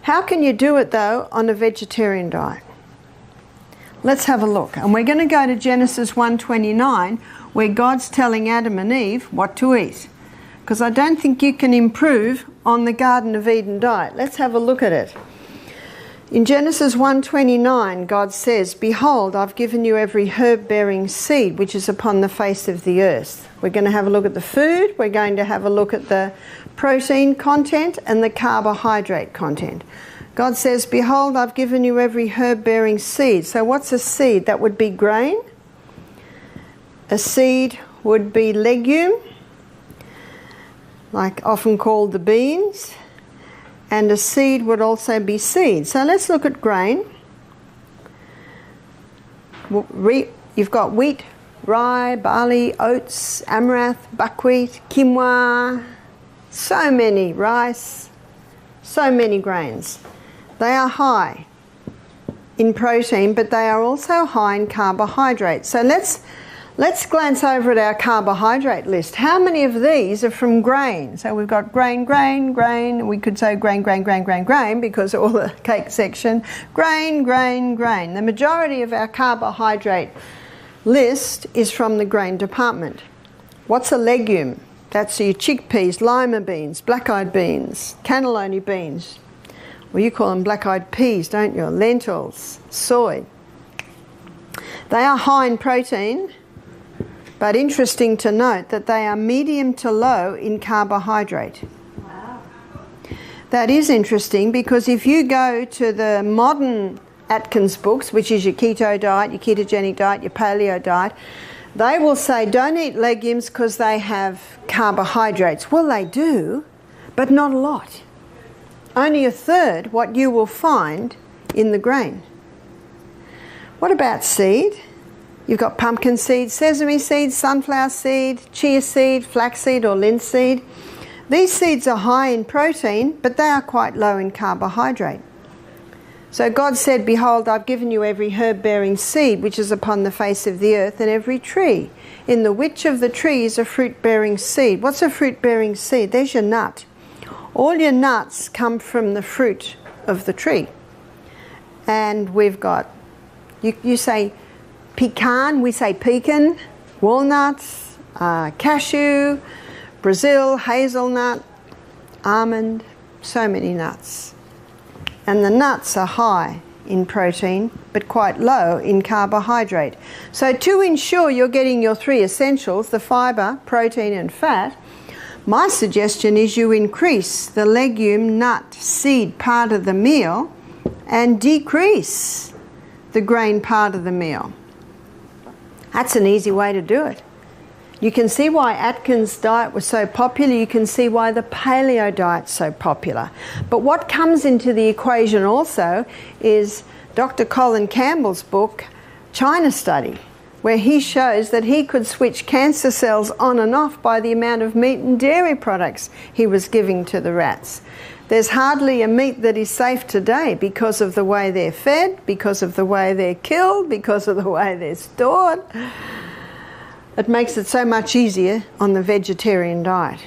How can you do it though on a vegetarian diet? Let's have a look. And we're going to go to Genesis 1:29, where God's telling Adam and Eve what to eat. Because I don't think you can improve on the Garden of Eden diet. Let's have a look at it. In Genesis 1:29, God says, "Behold, I've given you every herb-bearing seed which is upon the face of the earth." We're going to have a look at the food. We're going to have a look at the protein content and the carbohydrate content. God says, "Behold, I've given you every herb-bearing seed." So what's a seed? That would be grain. A seed would be legume, like often called the beans. And a seed would also be seed. So let's look at grain. You've got wheat, rye, barley, oats, amaranth, buckwheat, quinoa, so many, rice, so many grains. They are high in protein, but they are also high in carbohydrates. So let's glance over at our carbohydrate list. How many of these are from grain? So we've got grain, grain, grain. We could say grain, grain, grain, grain, grain, because all the cake section. Grain, grain, grain. The majority of our carbohydrate list is from the grain department. What's a legume? That's your chickpeas, lima beans, black-eyed beans, cannellini beans. Well, you call them black-eyed peas, don't you? Lentils, soy. They are high in protein, but interesting to note that they are medium to low in carbohydrate. Wow. That is interesting, because if you go to the modern Atkins books, which is your keto diet, your ketogenic diet, your paleo diet, they will say don't eat legumes because they have carbohydrates. Well, they do, but not a lot. Only a third what you will find in the grain. What about seed? You've got pumpkin seed, sesame seed, sunflower seed, chia seed, flaxseed or linseed. These seeds are high in protein, but they are quite low in carbohydrate. So God said, "Behold, I've given you every herb-bearing seed which is upon the face of the earth, and every tree. In the which of the trees a fruit-bearing seed?" What's a fruit-bearing seed? There's your nut. All your nuts come from the fruit of the tree. And we've got, you say pecan, we say pecan, walnuts, cashew, Brazil, hazelnut, almond, so many nuts. And the nuts are high in protein, but quite low in carbohydrate. So to ensure you're getting your three essentials, the fibre, protein and fat, my suggestion is you increase the legume, nut, seed part of the meal and decrease the grain part of the meal. That's an easy way to do it. You can see why Atkins' diet was so popular. You can see why the paleo diet's so popular. But what comes into the equation also is Dr. Colin Campbell's book, China Study, where he shows that he could switch cancer cells on and off by the amount of meat and dairy products he was giving to the rats. There's hardly a meat that is safe today because of the way they're fed, because of the way they're killed, because of the way they're stored. It makes it so much easier on the vegetarian diet.